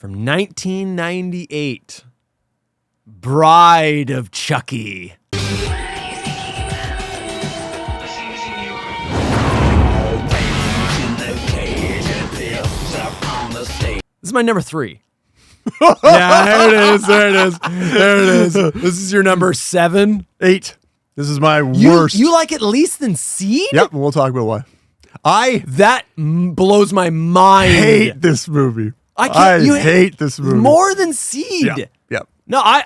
from 1998, Bride of Chucky. This is my number 3. Yeah, there it is. This is your number 7? 8. This is my worst. You like it least than Seed? Yep, we'll talk about why. That blows my mind. Hate this movie. I hate this movie. More than Seed. Yep. No,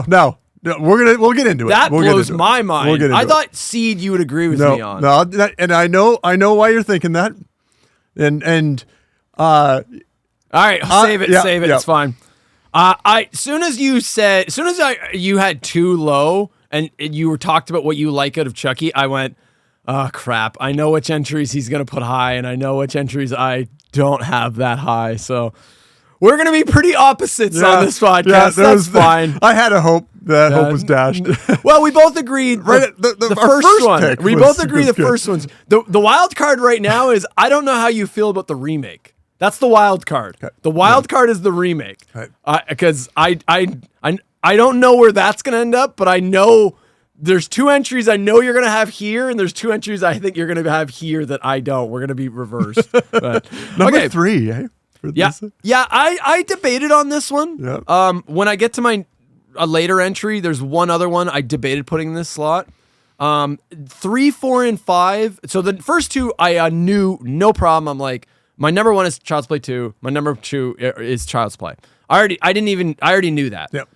No. We'll get into it. That blows my mind. We'll get into I it. thought Seed you would agree with me on. No, and I know why you're thinking that. And all right, save it. It's fine. Soon as you had too low and you were talked about what you like out of Chucky, I went, oh crap. I know which entries he's going to put high and I know which entries I don't have that high. So we're going to be pretty opposites on this podcast. That's fine. I had a hope. That hope was dashed. Well, we both agreed. The first one. We both agree the first one's. The wild card right now is I don't know how you feel about the remake. That's the wild card. Okay. The wild card is the remake. Because I don't know where that's going to end up, but I know there's 2 entries I know you're going to have here, and there's 2 entries I think you're going to have here that I don't. We're going to be reversed. But, Number 3, eh? Yeah. I debated on this one. Yep. When I get to a later entry, there's one other one I debated putting in this slot. 3, 4, and 5. So the first 2 I knew no problem. I'm like, my number 1 is Child's Play 2. My number 2 is Child's Play. I already knew that. Yep.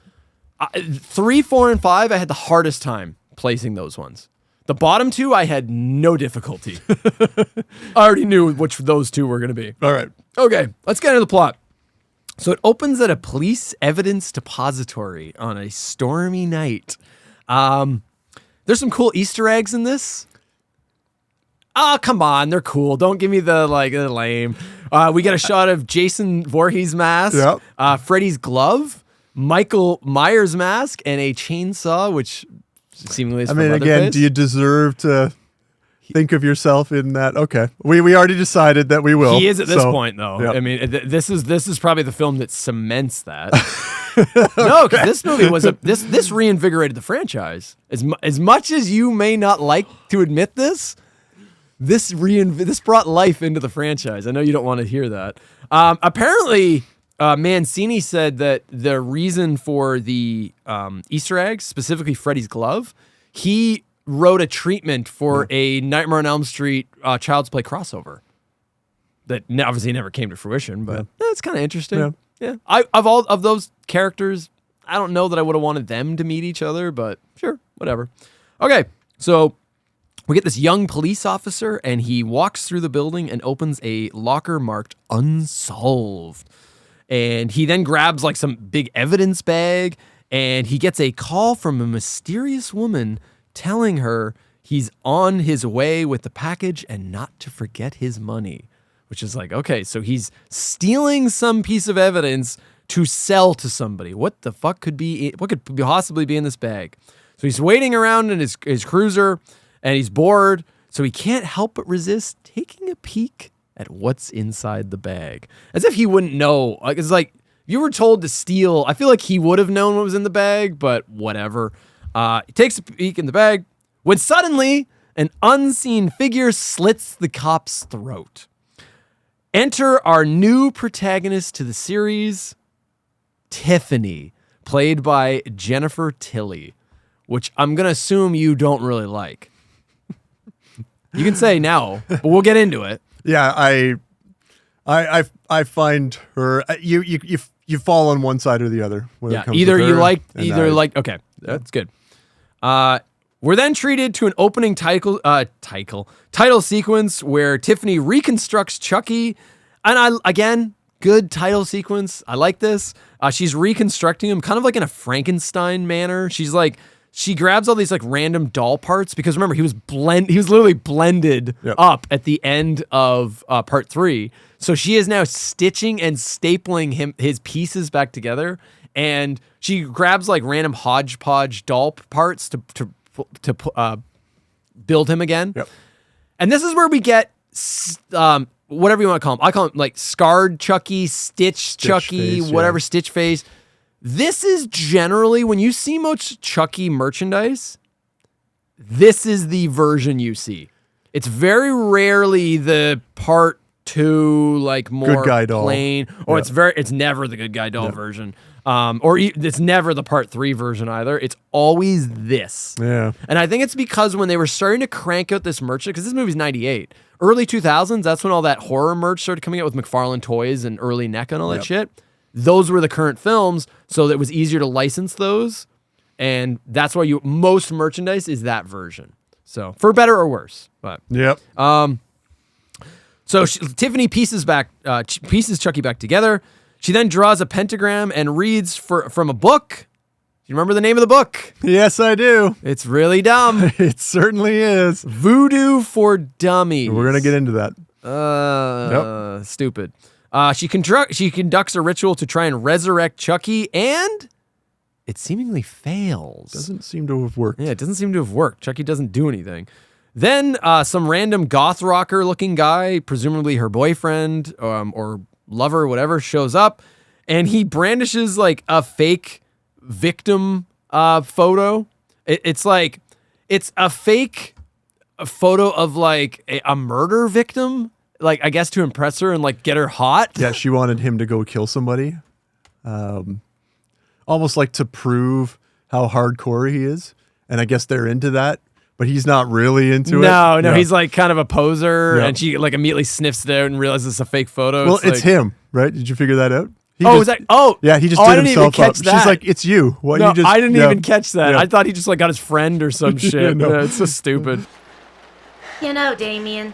3, 4, and 5, I had the hardest time placing those ones. The bottom 2, I had no difficulty. I already knew which those 2 were going to be. All right. Okay, let's get into the plot. So it opens at a police evidence depository on a stormy night. There's some cool Easter eggs in this. Oh, come on. They're cool. Don't give me the lame. We get a shot of Jason Voorhees' mask, Freddy's glove, Michael Myers' mask, and a chainsaw, which seemingly is from Leatherface. Do you deserve to think of yourself in that? Okay. We already decided that we will. He is at this point, though. Yep. I mean, this is probably the film that cements that. No, because this movie was this reinvigorated the franchise. As much as you may not like to admit this, this brought life into the franchise. I know you don't want to hear that. Apparently, Mancini said that the reason for the Easter eggs, specifically Freddy's glove, he wrote a treatment for a Nightmare on Elm Street Child's Play crossover that obviously never came to fruition, but it's kind of interesting. Yeah. Of all of those characters, I don't know that I would have wanted them to meet each other, but sure, whatever. Okay, so we get this young police officer, and he walks through the building and opens a locker marked unsolved. And he then grabs like some big evidence bag, and he gets a call from a mysterious woman telling her he's on his way with the package and not to forget his money. Which is like, okay, so he's stealing some piece of evidence to sell to somebody. What the fuck could possibly be in this bag? So he's waiting around in his cruiser, and he's bored, so he can't help but resist taking a peek at what's inside the bag. As if he wouldn't know. Like, it's like, if you were told to steal, I feel like he would have known what was in the bag, but whatever. He takes a peek in the bag, when suddenly an unseen figure slits the cop's throat. Enter our new protagonist to the series, Tiffany, played by Jennifer Tilly, which I'm going to assume you don't really like. You can say no, but we'll get into it. Yeah, I find her you fall on one side or the other when it comes either to her, you okay, that's good. We're then treated to an opening title sequence where Tiffany reconstructs Chucky, and good title sequence. I like this. She's reconstructing him kind of like in a Frankenstein manner. She grabs all these like random doll parts because remember he was literally blended up at the end of part 3. So she is now stitching and stapling his pieces back together, and she grabs like random hodgepodge doll parts to build him again. Yep. And this is where we get whatever you want to call him. I call him like scarred Chucky, Stitch Chucky, face, whatever, Stitch face. This is generally, when you see much Chucky merchandise, this is the version you see. It's very rarely the part 2, like more good guy doll. plain, or it's never the good guy doll version. It's never the part 3 version either. It's always this. Yeah. And I think it's because when they were starting to crank out this merch, because this movie's 98, early 2000s, that's when all that horror merch started coming out with McFarlane Toys and early NECA and all that shit. Those were the current films, so it was easier to license those. And that's why most merchandise is that version. So for better or worse, but Yep. so Tiffany pieces Chucky back together. She then draws a pentagram and reads from a book. Do you remember the name of the book? Yes, I do. It's really dumb. It certainly is. Voodoo for Dummies. We're gonna get into that. Stupid. She conducts a ritual to try and resurrect Chucky, and it seemingly fails. Doesn't seem to have worked. Yeah, it doesn't seem to have worked. Chucky doesn't do anything. Then some random goth rocker looking guy, presumably her boyfriend or lover, whatever, shows up, and he brandishes like a fake victim photo. It's a fake photo of like a murder victim, like I guess to impress her and like get her hot. Yeah, she wanted him to go kill somebody. Almost like to prove how hardcore he is. And I guess they're into that, but he's not really into it. No, he's like kind of a poser, Yeah. and she like immediately sniffs it out and realizes it's a fake photo. Well, it's like, him, right? Did you figure that out? Yeah, he just I did didn't even himself catch up. that. She's like, it's you. What No, you just I didn't even catch that. Yeah. I thought he just like got his friend or some shit. no. It's so stupid. You know, Damien,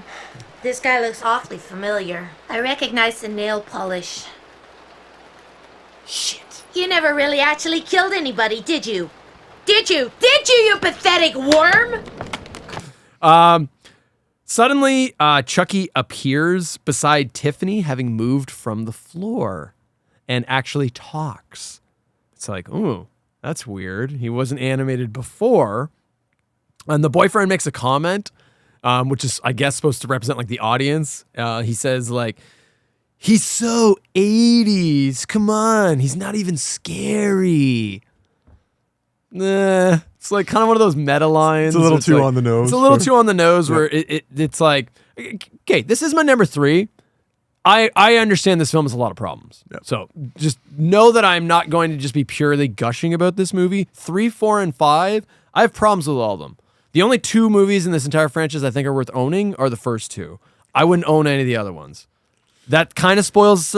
this guy looks awfully familiar. I recognize the nail polish. Shit. You never really actually killed anybody, did you? Did you? Did you, you pathetic worm? Suddenly, Chucky appears beside Tiffany, having moved from the floor, and actually talks. It's like, ooh, that's weird. He wasn't animated before. And the boyfriend makes a comment, which is, I guess, supposed to represent like the audience. He says, like, he's so 80s. Come on. He's not even scary. It's like kind of one of those meta lines. It's a little It's too like- on the nose. It's a little too on the nose where it's like, okay, this is my number 3. I understand this film has a lot of problems. Yep. So just know that I'm not going to just be purely gushing about this movie. 3, 4, and 5, I have problems with all of them. The only 2 movies in this entire franchise I think are worth owning are the first 2. I wouldn't own any of the other ones. That kind of spoils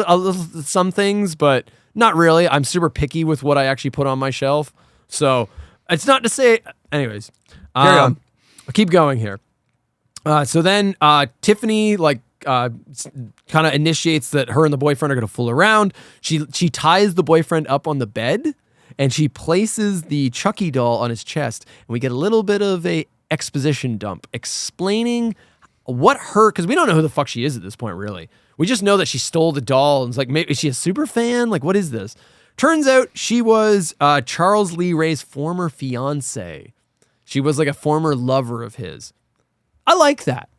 some things, but not really. I'm super picky with what I actually put on my shelf. So it's not to say, anyways, Carry on. I'll keep going here. So then Tiffany kind of initiates that her and the boyfriend are going to fool around. She ties the boyfriend up on the bed, and she places the Chucky doll on his chest. And we get a little bit of a exposition dump explaining because we don't know who the fuck she is at this point, really. We just know that she stole the doll, and it's like, maybe is she a super fan? Like, what is this? Turns out she was Charles Lee Ray's former fiance. She was like a former lover of his. I like that.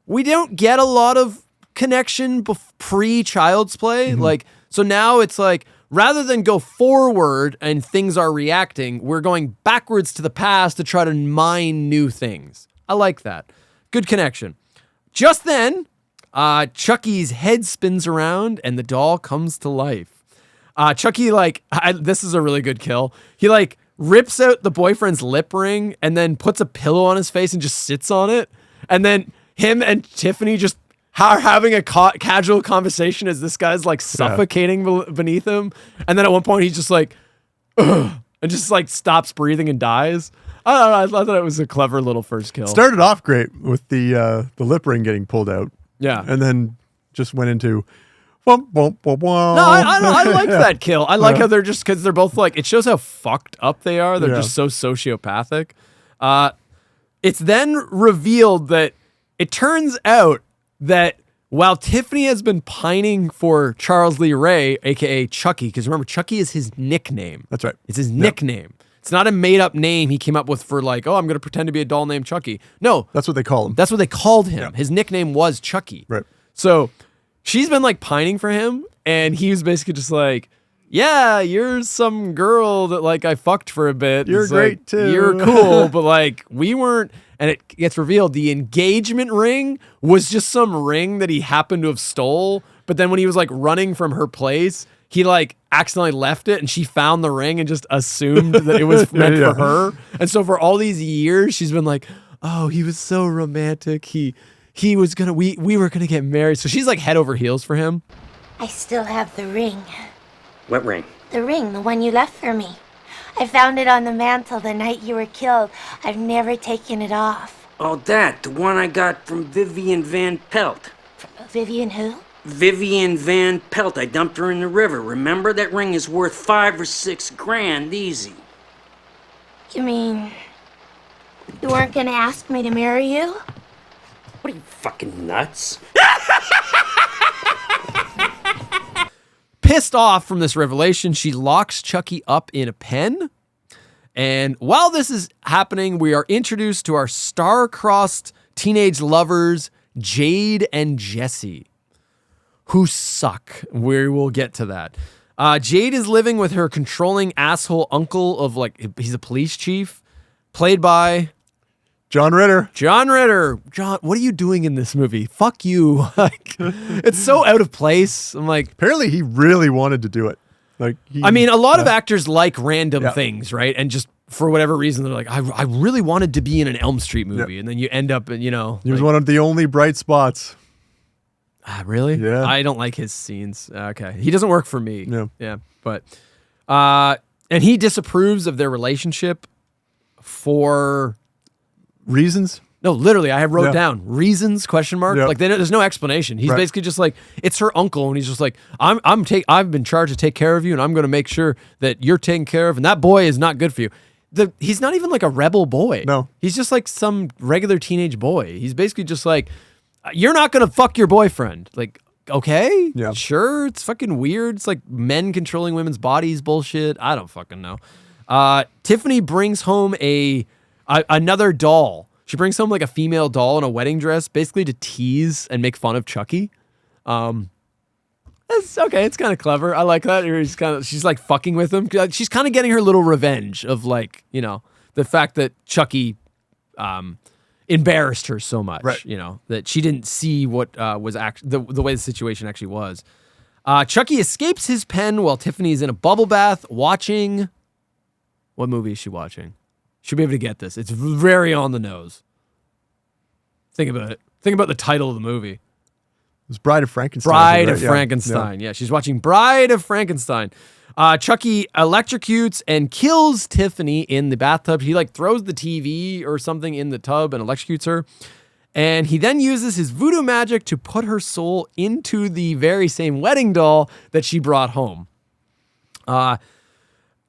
We don't get a lot of connection pre-Child's Play. Like, so now it's like, rather than go forward and things are reacting, we're going backwards to the past to try to mine new things. I like that. Good connection. Just then, Chucky's head spins around and the doll comes to life. Chucky, this is a really good kill. He rips out the boyfriend's lip ring and then puts a pillow on his face and just sits on it. And then him and Tiffany just are having a casual conversation as this guy's suffocating beneath him. And then at one point he's just like, ugh, and just stops breathing and dies. I don't know. I thought it was a clever little first kill. Started off great with the lip ring getting pulled out. Yeah. And then just went into womp, womp, womp, womp. No, I like that kill. I like how they're just, because they're both it shows how fucked up they are. They're just so sociopathic. It's then revealed that it turns out that while Tiffany has been pining for Charles Lee Ray, aka Chucky, because remember, Chucky is his nickname. That's right. It's his nickname. It's not a made-up name he came up with for I'm going to pretend to be a doll named Chucky. No. That's what they call him. That's what they called him. His nickname was Chucky. Right. So she's been like pining for him, and he was basically just like, yeah, you're some girl that like I fucked for a bit. You're It's great like, too. You're cool, but like we weren't. And it gets revealed the engagement ring was just some ring that he happened to have stole. But then when he was like running from her place, he like accidentally left it, and she found the ring and just assumed that it was meant for her. And so for all these years, she's been like, oh, he was so romantic. He was gonna we were gonna get married. So she's like head over heels for him. I still have the ring. What ring? The ring, the one you left for me. I found it on the mantle the night you were killed. I've never taken it off. Oh, the one I got from Vivian Van Pelt. Vivian who? Vivian Van Pelt. I dumped her in the river. Remember? That ring is worth $5 or $6 grand, easy. You mean you weren't gonna ask me to marry you? What are you, fucking nuts? Pissed off from this revelation, she locks Chucky up in a pen. And while this is happening, we are introduced to our star-crossed teenage lovers, Jade and Jesse, who suck. We will get to that. Jade is living with her controlling asshole uncle of like, he's a police chief, played by John Ritter. John Ritter. John, what are you doing in this movie? Fuck you. Like, it's so out of place. I'm like, Apparently, he really wanted to do it. Like, I mean, a lot of actors like random things, right? And just for whatever reason, they're like, I really wanted to be in an Elm Street movie. And then you end up, you know. He was like, one of the only bright spots. Really? Yeah. I don't like his scenes. Okay. He doesn't work for me. Yeah. Yeah. But, and he disapproves of their relationship for Reasons? no, literally, I have wrote Yeah. down reasons ? Yeah. Like there's no explanation. He's Right. basically just like, it's her uncle, and he's just like, I've been charged to take care of you, and I'm going to make sure that you're taken care of, and that boy is not good for you. He's not even like a rebel boy. No. He's just like some regular teenage boy. He's basically just like, you're not going to fuck your boyfriend. Like, okay, Yeah. sure, it's fucking weird. It's like men controlling women's bodies bullshit. I don't fucking know. Tiffany brings home another doll. She brings home like a female doll in a wedding dress, basically to tease and make fun of Chucky. It's okay. It's kind of clever. I like that. She's like fucking with him. She's kind of getting her little revenge of like, you know, the fact that Chucky embarrassed her so much, Right. you know, that she didn't see what was the way the situation actually was. Chucky escapes his pen while Tiffany's in a bubble bath watching. What movie is she watching? She'll be able to get this. It's very on the nose. Think about it. Think about the title of the movie. It was Bride of Frankenstein. Bride right? of Yeah. Frankenstein. Yeah, she's watching Bride of Frankenstein. Chucky electrocutes and kills Tiffany in the bathtub. He like throws the TV or something in the tub and electrocutes her. And he then uses his voodoo magic to put her soul into the very same wedding doll that she brought home.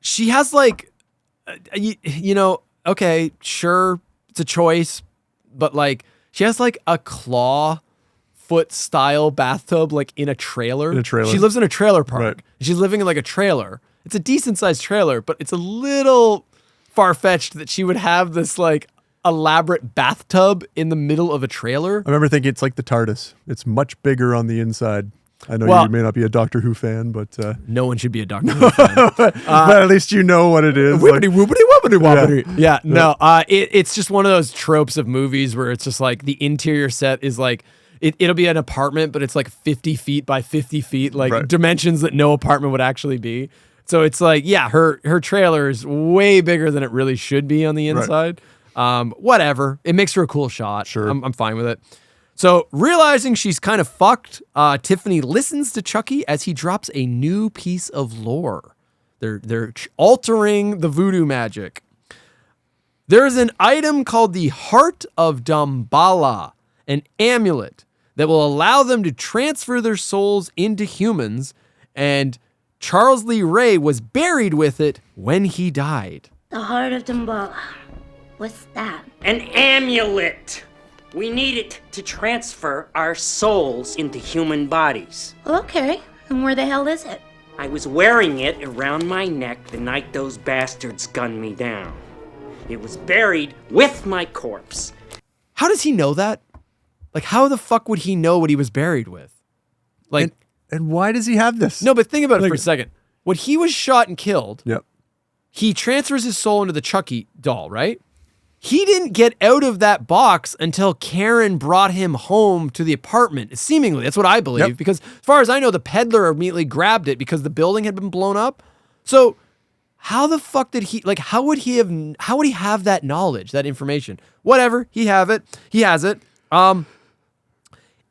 She has like, you know, okay, sure, it's a choice, but like she has like a claw foot style bathtub like in a trailer. In a trailer. She lives in a trailer park. Right. She's living in like a trailer. It's a decent sized trailer, but it's a little far fetched that she would have this like elaborate bathtub in the middle of a trailer. I remember thinking it's like the TARDIS. It's much bigger on the inside. I know Well- you may not be a Doctor Who fan, but No one should be a Doctor Who fan. but at least you know what it is. Whippity Like, whoopity whoopity woppity. Yeah, no. It's just one of those tropes of movies where it's just like the interior set is like it'll be an apartment, but it's like 50 feet by 50 feet, like Right. dimensions that no apartment would actually be. So it's like, yeah, her trailer is way bigger than it really should be on the inside. Whatever. It makes her a cool shot. Sure. I'm fine with it. So realizing she's kind of fucked, Tiffany listens to Chucky as he drops a new piece of lore. They're altering the voodoo magic. There's an item called the Heart of Damballa, an amulet that will allow them to transfer their souls into humans, and Charles Lee Ray was buried with it when he died. The Heart of Damballa. What's that? An amulet! We need it to transfer our souls into human bodies. Okay, and where the hell is it? I was wearing it around my neck the night those bastards gunned me down. It was buried with my corpse. How does he know that? Like, how the fuck would he know what he was buried with? Like, and why does he have this? no, but think about it for a second. When he was shot and killed, Yep. he transfers his soul into the Chucky doll, right? He didn't get out of that box until Karen brought him home to the apartment. Seemingly, that's what I believe. Yep. Because as far as I know, the peddler immediately grabbed it because the building had been blown up. So how the fuck did he, like, how would he have that knowledge, that information? Whatever, he has it.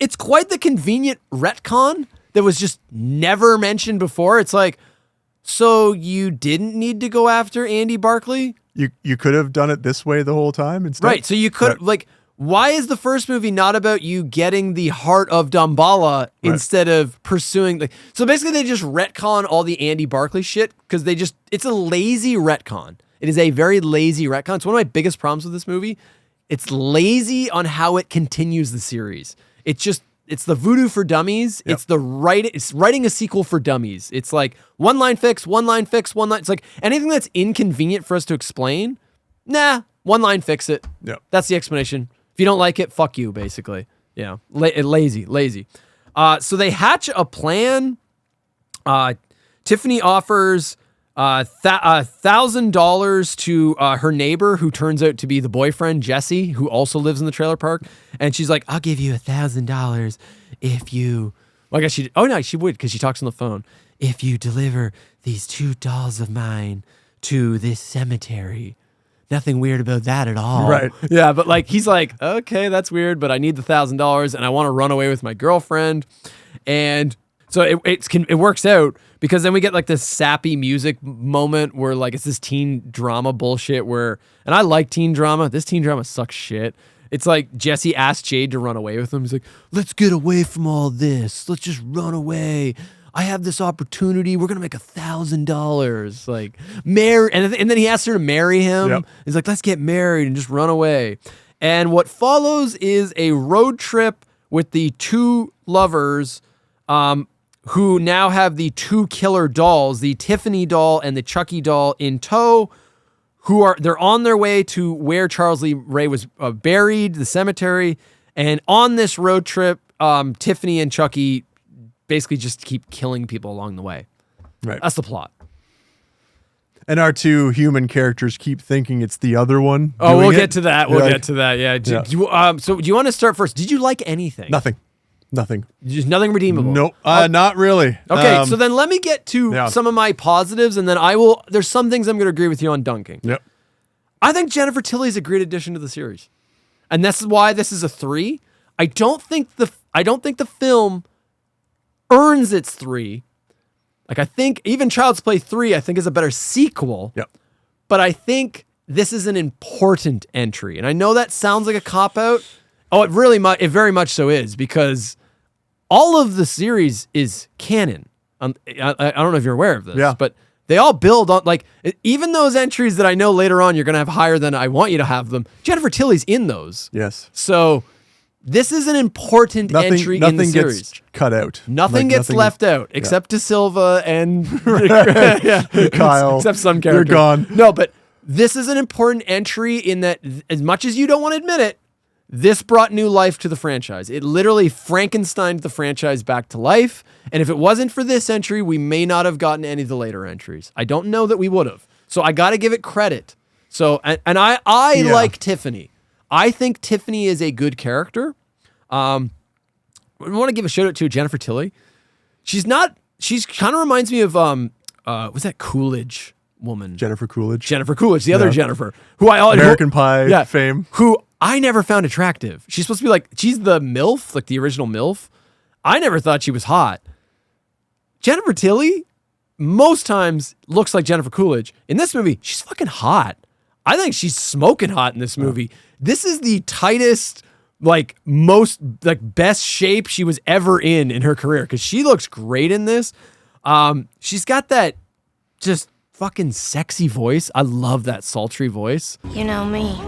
It's quite the convenient retcon that was just never mentioned before. It's like, so you didn't need to go after Andy Barclay? You could have done it this way the whole time instead. Right. So you could, like, why is the first movie not about you getting the heart of Damballa instead of pursuing, like, so basically they just retcon all the Andy Barclay shit because it's a lazy retcon. It is a very lazy retcon. It's one of my biggest problems with this movie. It's lazy on how it continues the series. It's the voodoo for dummies. Yep. It's writing a sequel for dummies. It's like one line fix, one line fix, one line. It's like anything that's inconvenient for us to explain. Nah, one line fix it. Yep. That's the explanation. If you don't like it, fuck you, basically. Yeah, lazy. So they hatch a plan. Tiffany offers $1,000 to her neighbor, who turns out to be the boyfriend, Jesse, who also lives in the trailer park. And she's like, I'll give you $1,000 if you... Well, I guess she would, because she talks on the phone. If you deliver these 2 dolls of mine to this cemetery. Nothing weird about that at all. Right. Yeah, but like he's like, okay, that's weird, but I need the $1,000 and I want to run away with my girlfriend. And so it works out, because then we get like this sappy music moment where like it's this teen drama bullshit where, and I like teen drama. This teen drama sucks shit. It's like Jesse asked Jade to run away with him. He's like, let's get away from all this. Let's just run away. I have this opportunity. We're going to make $1,000. Like, marry. And then he asks her to marry him. Yep. He's like, let's get married and just run away. And what follows is a road trip with the 2 lovers, who now have the 2 killer dolls, the Tiffany doll and the Chucky doll, in tow. They're on their way to where Charles Lee Ray was buried, the cemetery. And on this road trip, Tiffany and Chucky basically just keep killing people along the way. Right. That's the plot. And our 2 human characters keep thinking it's the other one. Oh, we'll doing get it. to that. We'll get to that. Yeah. So do you want to start first? Did you like anything? Nothing. Just nothing redeemable? Nope. Not really. Okay, so then let me get to some of my positives, and then there's some things I'm going to agree with you on dunking. Yep. I think Jennifer Tilly is a great addition to the series. And this is why this is a 3. I don't think the film earns its 3. Like, I think even Child's Play 3, I think, is a better sequel. Yep. But I think this is an important entry. And I know that sounds like a cop-out. Oh, it very much so is, because all of the series is canon. I don't know if you're aware of this, but they all build on, like, even those entries that I know later on you're going to have higher than I want you to have them, Jennifer Tilly's in those. Yes. So this is an important entry in the series. Nothing gets cut out. Nothing gets left out, except De Silva and Kyle. except some characters. You're gone. No, but this is an important entry in that, as much as you don't want to admit it, this brought new life to the franchise. It literally Frankensteined the franchise back to life. And if it wasn't for this entry, we may not have gotten any of the later entries. I don't know that we would have. So I got to give it credit. So, and I like Tiffany. I think Tiffany is a good character. I want to give a shout out to Jennifer Tilly. She's kind of reminds me of, was that Coolidge woman? Jennifer Coolidge, the other Jennifer, who American Pie fame, who I never found attractive. She's supposed to be like, she's the MILF, like the original MILF. I never thought she was hot. Jennifer Tilly most times looks like Jennifer Coolidge. In this movie, she's fucking hot. I think she's smoking hot in this movie. This is the tightest, like, most, like, best shape she was ever in her career, because she looks great in this. She's got that just fucking sexy voice. I love that sultry voice. You know me.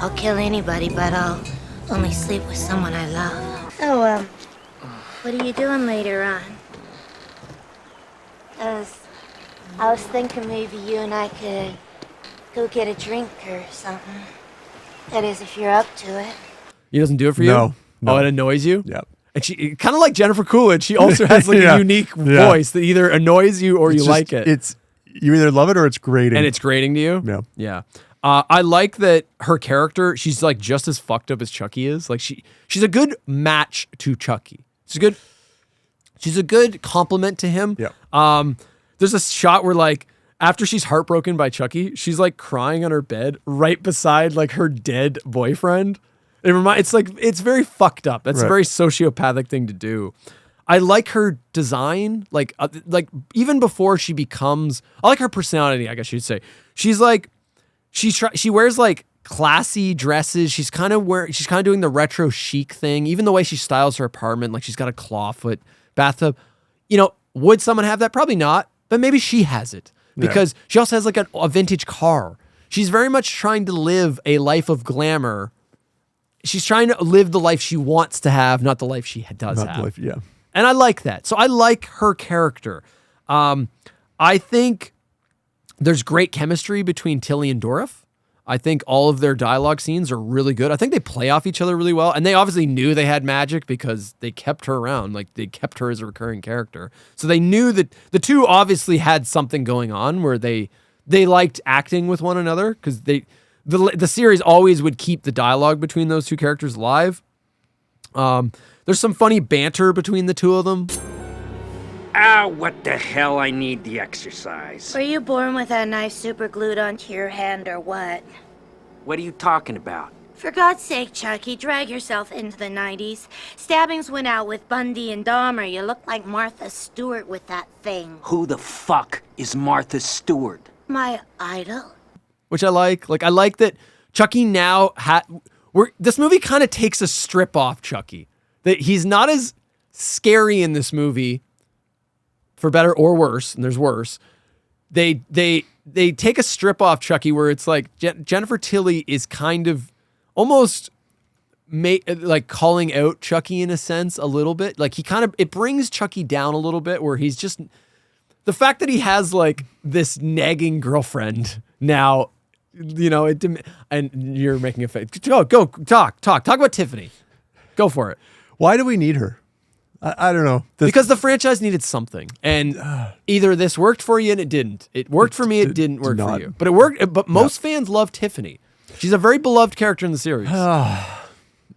I'll kill anybody, but I'll only sleep with someone I love. So, what are you doing later on? I was thinking maybe you and I could go get a drink or something. That is, if you're up to it. He doesn't do it for you? No. Oh, it annoys you? Yep. And she kind of like Jennifer Coolidge. She also has like a unique voice that either annoys you or you like it. It's you either love it or it's grating. And it's grating to you. Yeah. Yeah. I like that her character. She's like just as fucked up as Chucky is. Like she's a good match to Chucky. She's a good compliment to him. Yeah. There's a shot where like after she's heartbroken by Chucky, she's like crying on her bed right beside like her dead boyfriend. It's very fucked up. That's a very sociopathic thing to do. I like her design, like even before she becomes. I like her personality. I guess you'd say she's like she wears like classy dresses. She's kind of doing the retro chic thing. Even the way she styles her apartment, like she's got a clawfoot bathtub. Would someone have that? Probably not. But maybe she has it because she also has like a vintage car. She's very much trying to live a life of glamour. She's trying to live the life she wants to have, not the life she does have. And I like that. So I like her character. I think there's great chemistry between Tilly and Dorif. I think all of their dialogue scenes are really good. I think they play off each other really well. And they obviously knew they had magic because they kept her around. Like they kept her as a recurring character. So they knew that the two obviously had something going on where they liked acting with one another because the series always would keep the dialogue between those two characters live. There's some funny banter between the two of them. What the hell? I need the exercise. Were you born with that knife super glued onto your hand or what? What are you talking about? For God's sake, Chucky, drag yourself into the 90s. Stabbings went out with Bundy and Dahmer. You look like Martha Stewart with that thing. Who the fuck is Martha Stewart? My idol. Which I like. Like I like that Chucky now this movie kind of takes a strip off Chucky. That he's not as scary in this movie, for better or worse, and there's worse. They take a strip off Chucky where it's like Jennifer Tilly is kind of almost like calling out Chucky in a sense a little bit. Like it brings Chucky down a little bit where he's just the fact that he has like this nagging girlfriend now, and you're making a face. Go talk about Tiffany. Go for it. Why do we need her? I don't know. Because the franchise needed something, and either this worked for you and it didn't. It worked for me. It didn't work for you. But it worked. But most fans love Tiffany. She's a very beloved character in the series. This is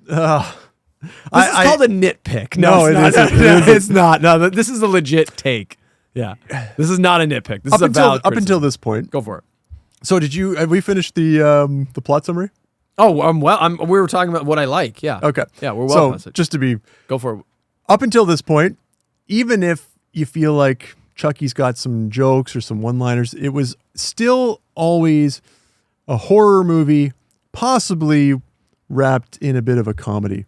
called a nitpick. No, it isn't. It's not. No, this is a legit take. Yeah, this is not a nitpick. This is a valid criticism. Up until this point. Go for it. So have we finished the plot summary? Oh, we were talking about what I like. Yeah. Okay. Yeah, we're well. So just to be go for it. Up until this point, even if you feel like Chucky's got some jokes or some one-liners, it was still always a horror movie, possibly wrapped in a bit of a comedy.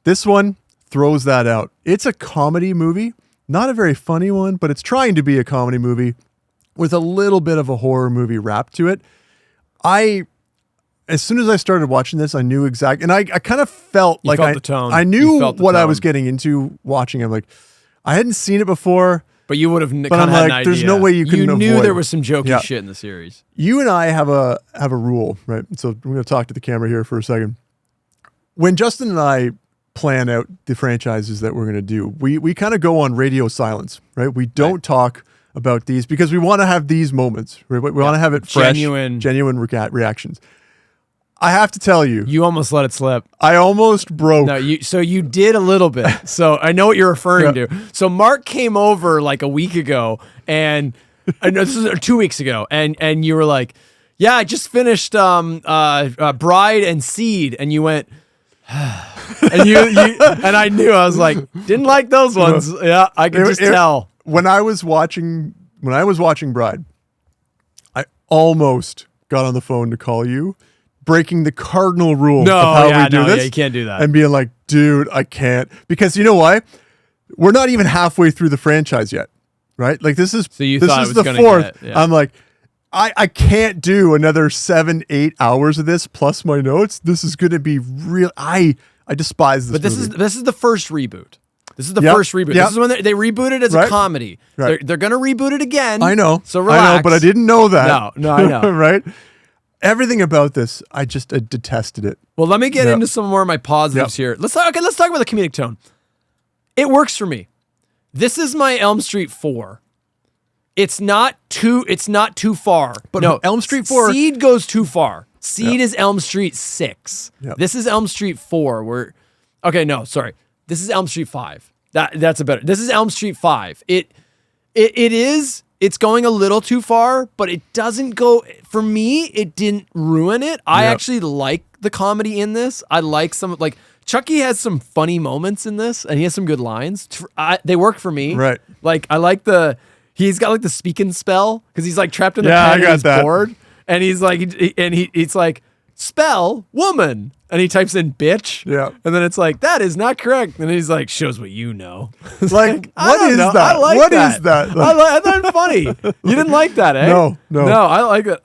This one throws that out. It's a comedy movie, not a very funny one, but it's trying to be a comedy movie with a little bit of a horror movie wrap to it. As soon as I started watching this, I knew exactly, and I kind of felt like the tone. I knew what I was getting into watching. I'm like, I hadn't seen it before, but you would have kind of had an idea. There's no way you couldn't avoid. You knew there was some jokey shit in the series. You and I have a rule, right? So I'm going to talk to the camera here for a second. When Justin and I plan out the franchises that we're going to do, we kind of go on radio silence, right? We don't talk about these because we want to have these moments, right? We want to have it fresh, genuine reactions. I have to tell you. You almost let it slip. I almost broke. No, you did a little bit. So I know what you're referring to. So Mark came over like a week ago and this is 2 weeks ago and you were like, yeah, I just finished Bride and Seed, and you went and you and I knew. I was like, didn't like those ones. Yeah, I could just tell. When I was watching Bride, I almost got on the phone to call you, breaking the cardinal rule of how we do this. Yeah, you can't do that. And being like, dude, I can't. Because you know why? We're not even halfway through the franchise yet, right? Like this is the fourth. I'm like, I can't do another 7-8 hours of this plus my notes. This is going to be real. I despise this. But this movie. Is the first reboot. This is the first reboot. This is when they rebooted as a comedy. Right. They're going to reboot it again. I know. So relax. I know, but I didn't know that. No, I know. Right? Everything about this, I detested it. Well, let me get into some more of my positives here. Let's talk about the comedic tone. It works for me. This is my Elm Street 4. It's not too far. But no, Elm Street 4 Seed goes too far. Seed is Elm Street 6. Yep. This is Elm Street 4 This is Elm Street 5. That's a better. This is Elm Street 5. It's going a little too far, but it doesn't go, for me, it didn't ruin it. I actually like the comedy in this. I like Chucky has some funny moments in this, and he has some good lines. They work for me. Right. Like, I like he's got like the speaking spell, because he's like trapped in the pen and he's bored. And he's like, it's like, spell woman. And he types in bitch. Yeah. And then it's like, that is not correct. And he's like, shows what you know. It's Like, I what don't is know. that? I like What that. is that? I thought it funny. You didn't like that, eh? No. No, I like it.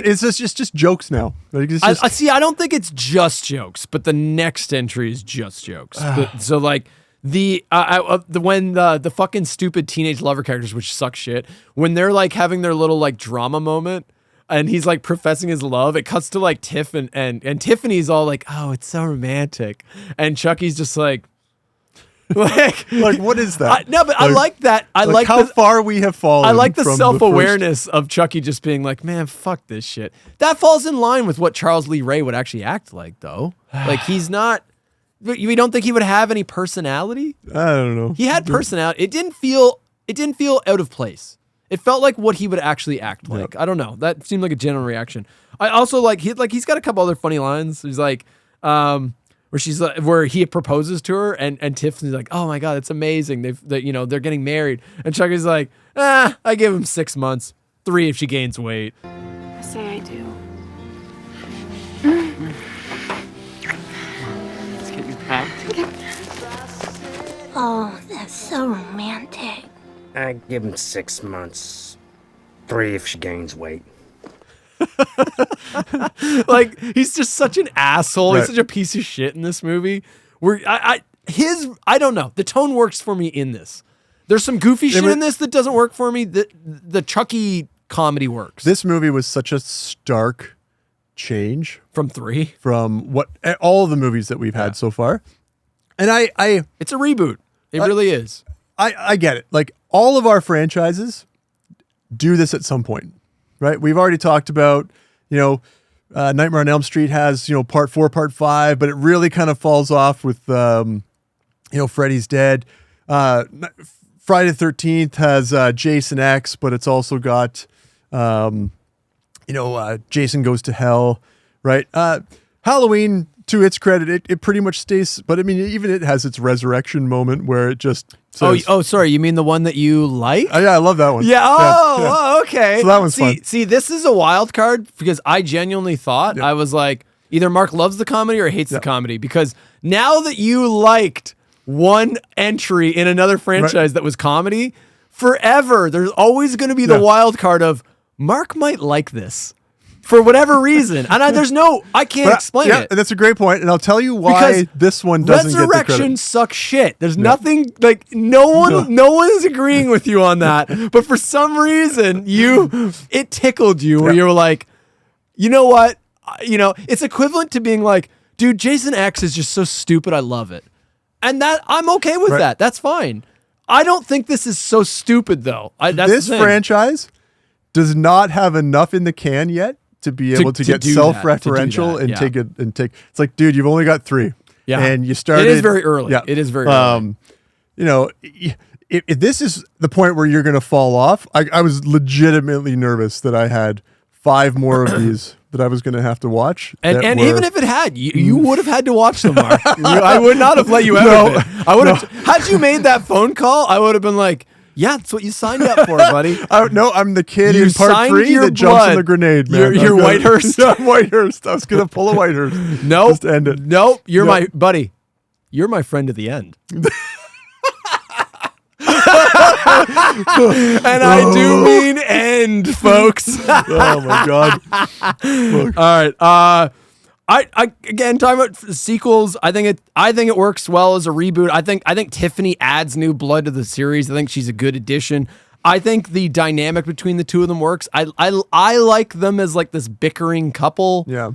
It's just jokes now. Like, it's just, I don't think it's just jokes, but the next entry is just jokes. So like when the fucking stupid teenage lover characters, which suck shit, when they're like having their little like drama moment, and he's like professing his love, it cuts to like Tiff and Tiffany's all like, oh, it's so romantic, and Chucky's just like what is that? I like that. I like how far we have fallen. I like the from self-awareness of Chucky just being like, man, fuck this shit. That falls in line with what Charles Lee Ray would actually act like, though. Like, he's not. You don't think he would have any personality? I don't know. He had personality. It didn't feel out of place. It felt like what he would actually act like. I don't know. That seemed like a general reaction. I also he's got a couple other funny lines. He's like, where he proposes to her, and Tiffany's like, oh my god, it's amazing. They're getting married, and Chucky's like, I give him 6 months, 3 if she gains weight. I say I do. Let's get you packed. Oh, that's so romantic. I give him 6 months, 3 if she gains weight. Like, he's just such an asshole. Right. He's such a piece of shit in this movie. Where I don't know. The tone works for me in this. There's some goofy shit in this that doesn't work for me. The Chucky comedy works. This movie was such a stark change From 3. from what all of the movies that we've had so far. And It's a reboot. It really is. I get it. Like, all of our franchises do this at some point, right? We've already talked about, Nightmare on Elm Street has, part 4, part 5, but it really kind of falls off with, Freddy's Dead. Friday the 13th has Jason X, but it's also got, Jason Goes to Hell, right? Halloween, to its credit, it pretty much stays, but I mean, even it has its resurrection moment where it just says, sorry. You mean the one that you like? yeah, I love that one. Yeah. Yeah. Oh, okay. So that one's fun. See, this is a wild card because I genuinely thought, I was like, either Mark loves the comedy or hates the comedy, because now that you liked one entry in another franchise that was comedy, forever there's always going to be the wild card of Mark might like this for whatever reason, and I can't explain it. And that's a great point, and I'll tell you why Because this one doesn't get the Resurrection credit. sucks shit. There's nothing like no one is agreeing with you on that. But for some reason, it tickled you where you were like, you know what? It's equivalent to being like, dude, Jason X is just so stupid. I love it, and that I'm okay with that. That's fine. I don't think this is so stupid though. This franchise does not have enough in the can yet to be able to get do self-referential that, and take. It's like, dude, you've only got 3. Yeah, and you started. It is very early. Yeah, it is very early. If this is the point where you're going to fall off, I was legitimately nervous that I had 5 more of these that I was going to have to watch. And even if it had, you would have had to watch them, Mark. I would not have let you out of it. I would have. Had you made that phone call, I would have been like, yeah, that's what you signed up for, buddy. No, I'm the kid You in part signed 3 your that jumps blood. in the grenade, man. You're Whitehurst? Yeah, I'm Whitehurst. I was going to pull a Whitehurst. Nope. Just to end it. Nope. You're my buddy. You're my friend at the end. And I do mean end, folks. Oh my god. Look. All right. I again talking about sequels. I think it works well as a reboot. I think Tiffany adds new blood to the series. I think she's a good addition. I think the dynamic between the two of them works. I like them as like this bickering couple. Yeah.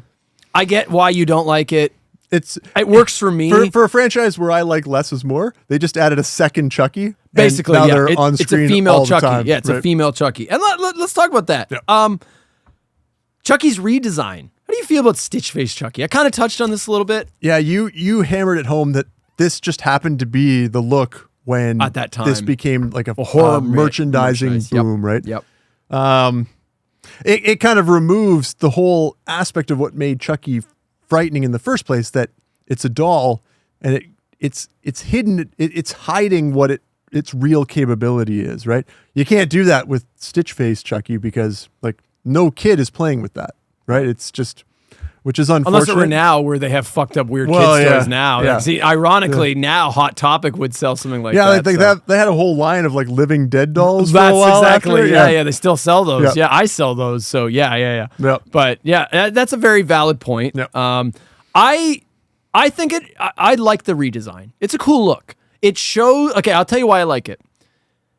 I get why you don't like it. It works for me. For a franchise where I like less is more, they just added a second Chucky. Basically, and now yeah, they're on it's screen a female all the Chucky. time, Yeah, it's a right? female Chucky. And let's talk about that. Yeah. Chucky's redesign. How do you feel about Stitch Face Chucky? I kind of touched on this a little bit. Yeah, you hammered it home that this just happened to be the look when At that time. this became like a horror merchandising merchandise. Yep. boom, right? Yep. It kind of removes the whole aspect of what made Chucky frightening in the first place, that it's a doll and it's hidden, it's hiding what its real capability is, right? You can't do that with Stitch Face Chucky because like no kid is playing with that, right? It's just, which is unfortunate. Unless it were now where they have fucked up weird Well, kid yeah, stores now. yeah. See, ironically, now Hot Topic would sell something like Yeah, that. they had a whole line of like living dead dolls. That's for a while exactly. after. Yeah, they still sell those. Yeah. Yeah, I sell those. So yeah. Yep. But yeah, that's a very valid point. Yep. I think I like the redesign. It's a cool look. It shows. Okay, I'll tell you why I like it.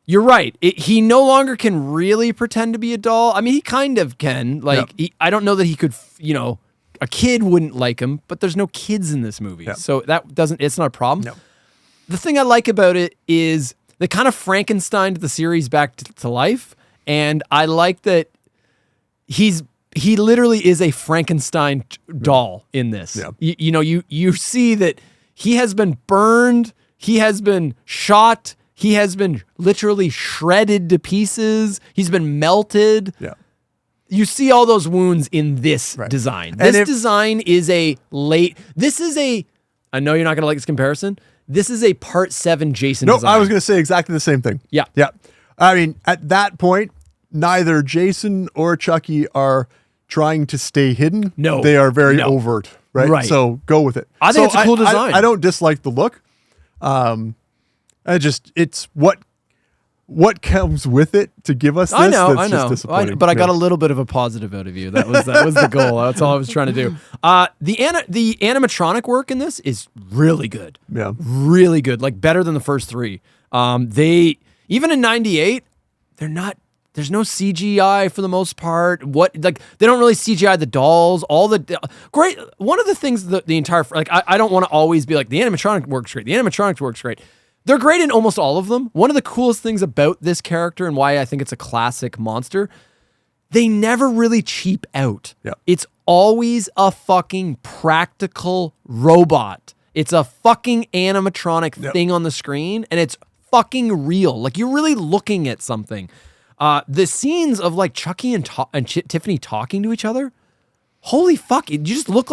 You're right. He no longer can really pretend to be a doll. I mean, he kind of can. Like, I don't know that he could. A kid wouldn't like him, but there's no kids in this movie, so that doesn't. It's not a problem. No. The thing I like about it is they kind of Frankensteined the series back to life, and I like that he literally is a Frankenstein doll in this. Yeah. You see that he has been burned, he has been shot, he has been literally shredded to pieces, he's been melted. Yeah. You see all those wounds in this Right. design. And This design is I know you're not going to like this comparison. This is a part 7 Jason No, design. I was going to say exactly the same thing. Yeah. Yeah. I mean, at that point, neither Jason or Chucky are trying to stay hidden. No. They are very No. overt, right? Right. So go with it. I think it's a cool design. I don't dislike the look. It's what comes with it to give us this. I know. Just disappointing. But I got Yeah. a little bit of a positive out of you. That was the goal. That's all I was trying to do. The animatronic work in this is really good. Yeah. Really good. Like better than the first 3. They even in '98, they're not. There's no CGI for the most part. They don't really CGI the dolls. Great. One of the things that the entire I don't want to always be like the animatronic works great. The animatronics works great. They're great in almost all of them. One of the coolest things about this character and why I think it's a classic monster, they never really cheap out. Yeah. It's always a fucking practical robot. It's a fucking animatronic thing on the screen, and it's fucking real. Like, you're really looking at something. The scenes of like Chucky and Tiffany talking to each other, holy fuck! It looks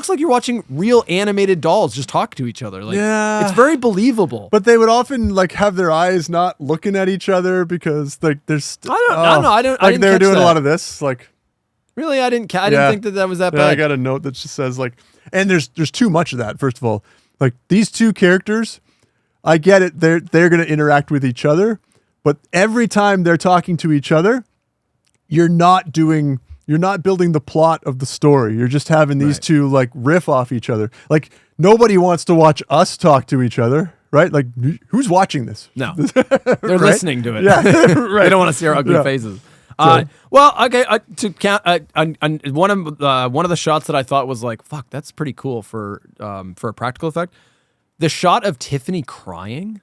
like you're watching real animated dolls just talk to each other. Like, Yeah. it's very believable. But they would often like have their eyes not looking at each other because like there's. I don't know. I Like didn't they were catch doing that. a lot of this. Like Really, I didn't think that was that yeah, bad. I got a note that just says like, and there's too much of that. First of all, like these two characters, I get it. They're going to interact with each other, but every time they're talking to each other, you're not building the plot of the story. You're just having these two like riff off each other. Like nobody wants to watch us talk to each other, right? Like who's watching this? No, they're listening to it. Yeah, They right. don't want to see our ugly Yeah. faces. Well, okay. To count, one of the shots that I thought was like, "Fuck, that's pretty cool for a practical effect." The shot of Tiffany crying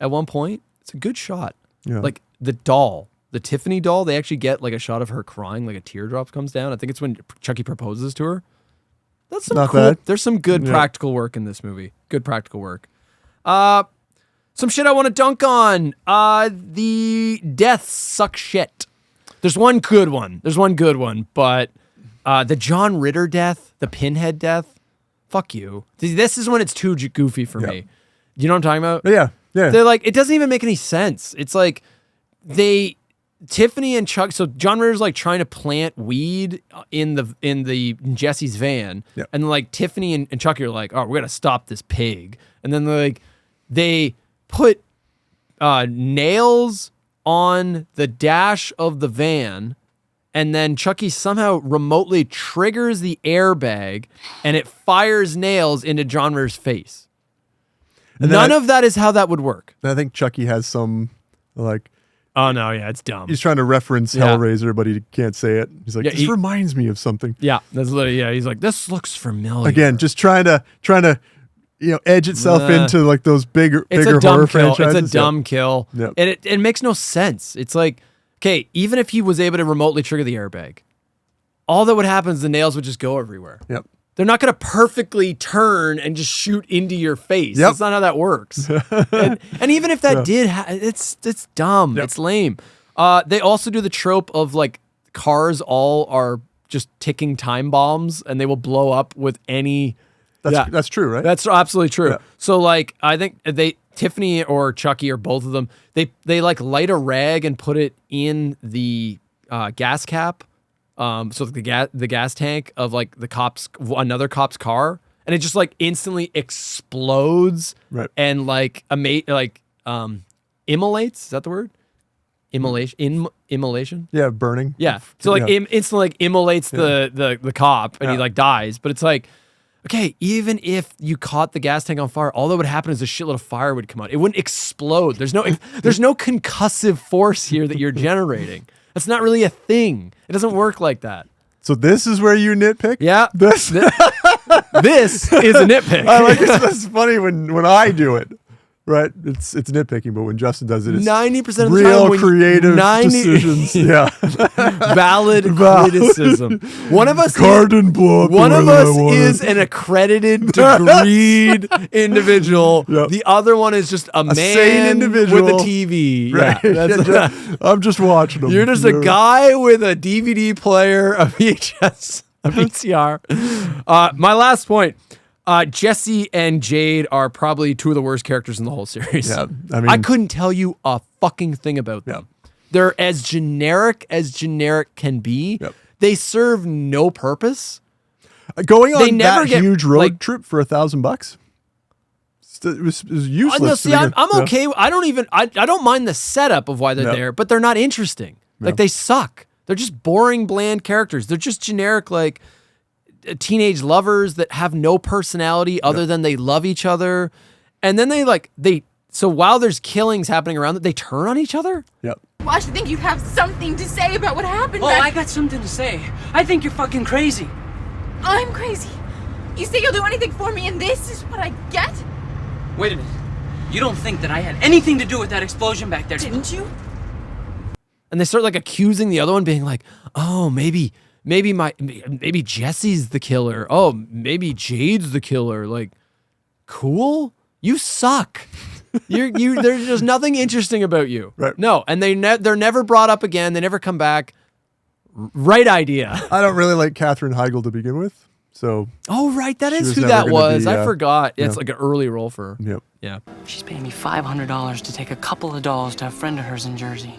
at one point. It's a good shot. Yeah. Like the doll, the Tiffany doll. They actually get like a shot of her crying, like a teardrop comes down. I think it's when Chucky proposes to her. That's some Not cool. bad. There's some good practical work in this movie. Good practical work. Some shit I want to dunk on. The deaths suck shit. There's one good one, but the John Ritter death, the Pinhead death, fuck you. This is when it's too goofy for me. You know what I'm talking about? Yeah. They're like, it doesn't even make any sense. It's like Tiffany and Chuck. So John Ritter's like trying to plant weed in Jesse's van, and like Tiffany and Chucky are like, oh, we're gonna stop this pig, and then they put nails on the dash of the van, and then Chucky somehow remotely triggers the airbag, and it fires nails into John Ritter's face. And None of that is how that would work. I think Chucky has some like Oh no, yeah, it's dumb. He's trying to reference Yeah. Hellraiser, but he can't say it. He's like, Yeah, this reminds me of something. Yeah, that's literally, yeah. He's like, this looks familiar. Again, just trying to edge itself into like those bigger horror kill. franchises. It's a dumb kill. Yep. And it makes no sense. It's like, okay, even if he was able to remotely trigger the airbag, all that would happen is the nails would just go everywhere. Yep. They're not going to perfectly turn and just shoot into your face. Yep. That's not how that works. and even if that did, it's dumb. Yep. It's lame. They also do the trope of like cars all are just ticking time bombs and they will blow up with any. That's true, right? That's absolutely true. Yeah. So like, I think Tiffany or Chucky or both of them, they like light a rag and put it in the gas cap. So the gas tank of like another cop's car, and it just like instantly explodes, Right. and like immolates. Is that the word? Immolation. Yeah, burning. Yeah. So like instantly like immolates the cop, and he like dies. But it's like, okay, even if you caught the gas tank on fire, all that would happen is a shitload of fire would come out. It wouldn't explode. There's no concussive force here that you're generating. That's not really a thing. It doesn't work like that. So this is where you nitpick? Yeah. This This is a nitpick. I like it's funny when I do it. Right? It's nitpicking, but when Justin does it, it's 90% of the real time, creative decisions. Yeah. Valid criticism. One of us Garden blow up. One of us is an accredited, degreed individual. Yep. The other one is just a man sane individual with a TV. Right. Yeah, that's I'm just watching them. You're just a guy with a DVD player, a VHS, a VCR. My last point. Jesse and Jade are probably two of the worst characters in the whole series. Yeah, I mean, I couldn't tell you a fucking thing about them. Yeah. They're as generic can be. Yep. They serve no purpose. Going on never that get, huge road like- trip for $1,000. It was useless. No, to see, begin. I'm Yeah. okay. I don't mind the setup of why they're Yeah. there, but they're not interesting. Like they suck. They're just boring, bland characters. They're just generic, like teenage lovers that have no personality other than they love each other. And then so while there's killings happening around them, they turn on each other. Yep. Well, I should think you'd have something to say about what happened. Oh, I got something to say. I think you're fucking crazy. I'm crazy. You say you'll do anything for me, and this is what I get? Wait a minute. You don't think that I had anything to do with that explosion back there? Didn't you? And they start like accusing the other one, being like, "Oh, maybe Jesse's the killer. Oh, maybe Jade's the killer." Like, cool. You suck. There's just nothing interesting about you. Right. No, and they're never brought up again. They never come back. Right idea. I don't really like Katherine Heigl to begin with. So, Oh, right. That She is was who never that gonna was. be, I forgot. yeah. It's like an early role for her. yep. Yeah. She's paying me $500 to take a couple of dolls to a friend of hers in Jersey.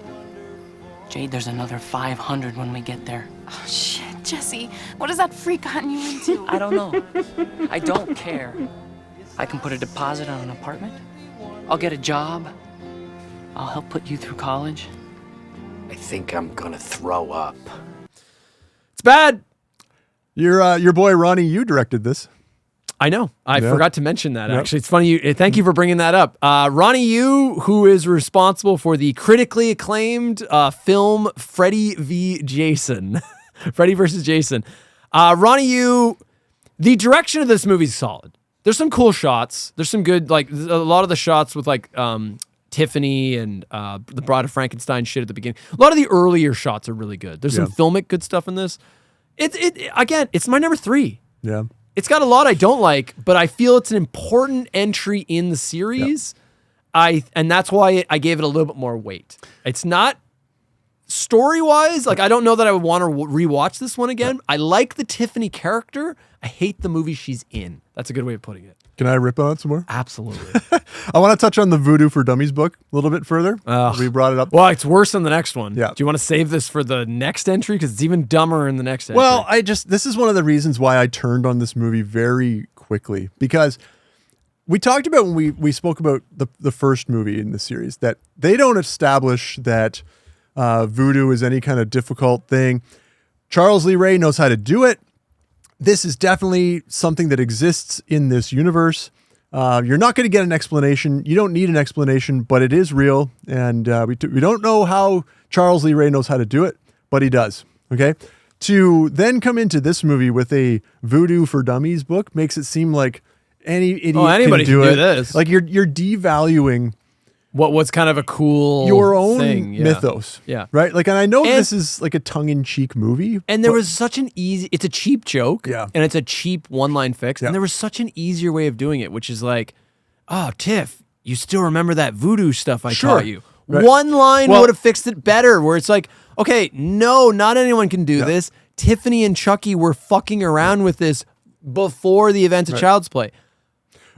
Jade, there's another $500 when we get there. Oh, shit, Jesse. What has that freak gotten you into? I don't know. I don't care. I can put a deposit on an apartment. I'll get a job. I'll help put you through college. I think I'm gonna throw up. It's bad. Your boy Ronnie, you directed this. I know. I Yeah. forgot to mention that, Yep. actually. It's funny. Thank you for bringing that up. Ronnie Yu, who is responsible for the critically acclaimed film Freddy v. Jason. Freddy versus Jason. Ronnie Yu, the direction of this movie is solid. There's some cool shots. There's some good, like, a lot of the shots with, like, Tiffany and the Bride of Frankenstein shit at the beginning. A lot of the earlier shots are really good. There's some filmic good stuff in this. Again, it's my number 3. Yeah. It's got a lot I don't like, but I feel it's an important entry in the series. And that's why I gave it a little bit more weight. It's not story-wise, like I don't know that I would want to rewatch this one again. I like the Tiffany character. I hate the movie she's in. That's a good way of putting it. Can I rip on it some more? Absolutely. I want to touch on the Voodoo for Dummies book a little bit further. Ugh. We brought it up. Well, it's worse than the next one. Yeah. Do you want to save this for the next entry? Because it's even dumber in the next entry. Well, this is one of the reasons why I turned on this movie very quickly, because we talked about when we spoke about the first movie in the series that they don't establish that voodoo is any kind of difficult thing. Charles Lee Ray knows how to do it. This is definitely something that exists in this universe. You're not going to get an explanation. You don't need an explanation, but it is real. And we don't know how Charles Lee Ray knows how to do it, but he does. Okay. To then come into this movie with a Voodoo for Dummies book makes it seem like any idiot anybody can do it. this. Like you're devaluing What was kind of a cool your own thing. Yeah. mythos. Yeah. Right? Like, and I know this is like a tongue-in-cheek movie. And there was such an it's a cheap joke. Yeah. And it's a cheap one-line fix. Yeah. And there was such an easier way of doing it, which is like, oh, Tiff, you still remember that voodoo stuff I taught you. Right. One line would have fixed it better, where it's like, okay, no, not anyone can do this. Tiffany and Chucky were fucking around with this before the events of Child's Play.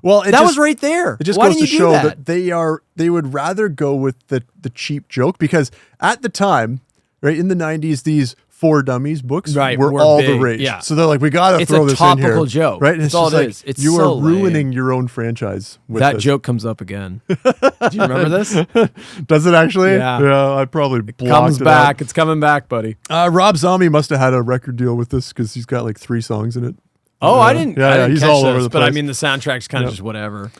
Well, That was right there. It just Why goes to didn't you do show that? that they would rather go with the cheap joke, because at the time, right, in the 90s, these For Dummies books were all big, the rage. yeah. So they're like, we got to It's throw a this in here. topical joke. Right? And That's it's all just it like, is. It's you so are ruining lame. your own franchise with That this. joke comes up again. Do you remember this? Does it actually? Yeah. I probably blocked Comes it back. out. It's coming back, buddy. Rob Zombie must have had a record deal with this, because he's got like 3 songs in it. Oh, I didn't. Yeah, I didn't he's catch all over this, the But I place. mean, the soundtrack's kind of just whatever.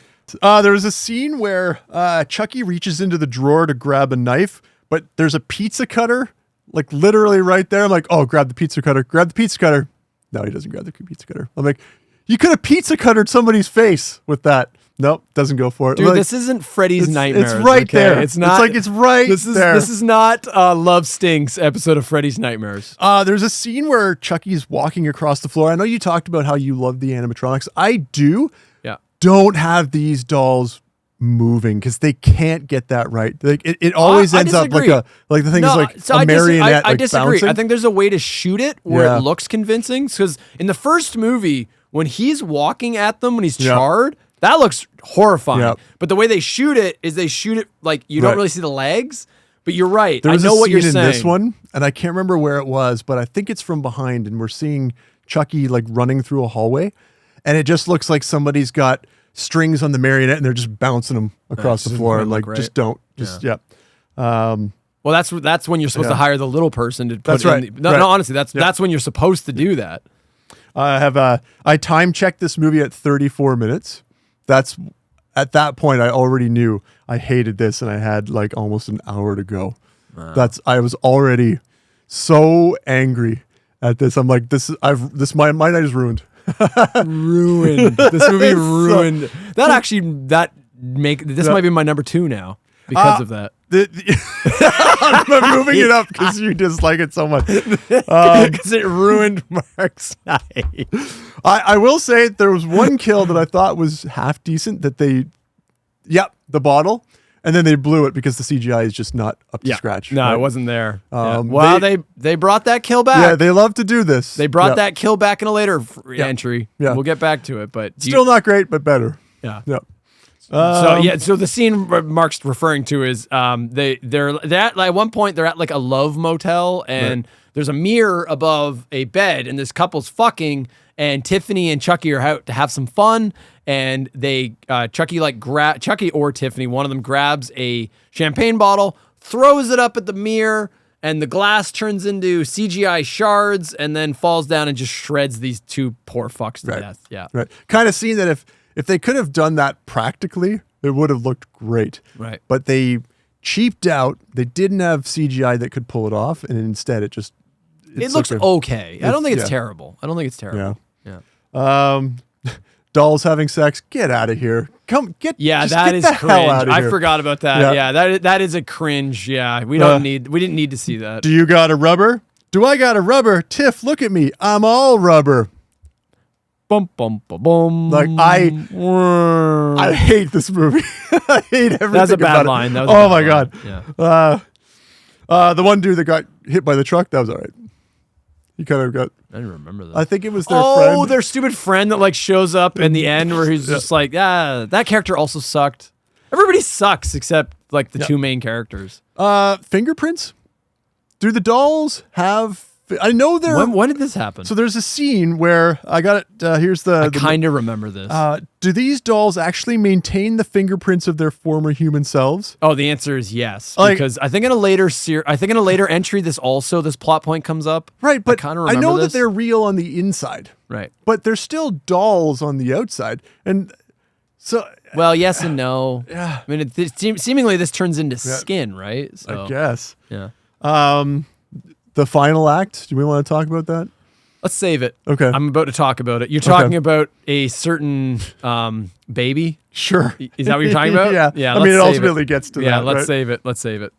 There was a scene where Chucky reaches into the drawer to grab a knife, but there's a pizza cutter, like literally right there. I'm like, oh, grab the pizza cutter. Grab the pizza cutter. No, he doesn't grab the pizza cutter. I'm like, you could have pizza cuttered somebody's face with that. Nope, doesn't go for it. Dude, I'm like, this isn't Freddy's Nightmares. It's right okay? there. It's not. It's right there. This is not Love Stinks episode of Freddy's Nightmares. There's a scene where Chucky's walking across the floor. I know you talked about how you love the animatronics. I do. Yeah. Don't have these dolls moving, because they can't get that right. Like it always I ends up disagree. like the thing is like so a marionette. I like disagree. bouncing. I think there's a way to shoot it where Yeah. it looks convincing. Because in the first movie, when he's walking at them when he's Yeah. charred, that looks horrifying. Yeah. But the way they shoot it is they shoot it like you don't Right. really see the legs. But you're right. There I was know a what you're scene saying. in this one, and I can't remember where it was, but I think it's from behind, and we're seeing Chucky like running through a hallway, and it just looks like somebody's got strings on the marionette and they're just bouncing them across the doesn't floor, quite and like look just right. don't just yeah. Well, that's when you're supposed to Yeah. hire the little person to put That's in right. the, no, Right. no, honestly, that's when you're supposed to do that. I time checked this movie at 34 minutes. That's at that point I already knew I hated this, and I had like almost an hour to go. I was already so angry at this. I'm like, my night is ruined. Ruined. This movie ruined. This might be my number 2 now because of that. I'm moving it up because you dislike it so much. Because it ruined Mark's night. I will say there was one kill that I thought was half decent. That the bottle, and then they blew it because the CGI is just not up to scratch. No, right? it wasn't there. Yeah. Um, Well, they brought that kill back. Yeah, they love to do this. They brought Yeah. that kill back in a later entry. Yeah. We'll get back to it, but Still not great, but better. yeah. Yeah. So the scene Mark's referring to is they're at one point they're at like a love motel, and there's a mirror above a bed, and this couple's fucking, and Tiffany and Chucky are out to have some fun, and they Chucky or Tiffany, one of them grabs a champagne bottle, throws it up at the mirror, and the glass turns into CGI shards, and then falls down and just shreds these two poor fucks to death. Yeah. Right. Kind of scene that if they could have done that practically, it would have looked great. Right. But they cheaped out. They didn't have CGI that could pull it off, and instead it looks like okay. I don't think it's yeah. terrible. I don't think it's terrible. Yeah. Dolls having sex. Get out of here. Yeah, just that get is the hell cringe. out of I here. forgot about that. Yeah, that is a cringe. Yeah, we didn't need to see that. Do you got a rubber? Do I got a rubber? Tiff, look at me. I'm all rubber. Bum bum bum bum. Like I hate this movie. I hate everything. That's a bad about it. line. That was a Oh bad my line. god. Yeah. The one dude that got hit by the truck, that was all right. He kind of got. I didn't remember that. I think it was their friend. Their stupid friend that like shows up in the end where he's just like, that character also sucked. Everybody sucks except like the two main characters. Fingerprints. Do the dolls have? I know they're. When did this happen? So there's a scene where I got it. Here's the. I kind of remember this. Do these dolls actually maintain the fingerprints of their former human selves? Oh, the answer is yes. Like- Because I think in a later entry, this plot point comes up. Right, but kinda I know remember that this. they're real on the inside. Right. But they're still dolls on the outside. And So Well, yes and no. Yeah. I mean, seemingly this turns into skin, right? So, I guess. Yeah. The final act. Do we want to talk about that? Let's save it. Okay. I'm about to talk about it. You're talking about a certain baby. Sure. Is that what you're talking about? Yeah. Yeah. I mean, it let's save ultimately gets to Yeah. that. Let's right? save it. Let's save it.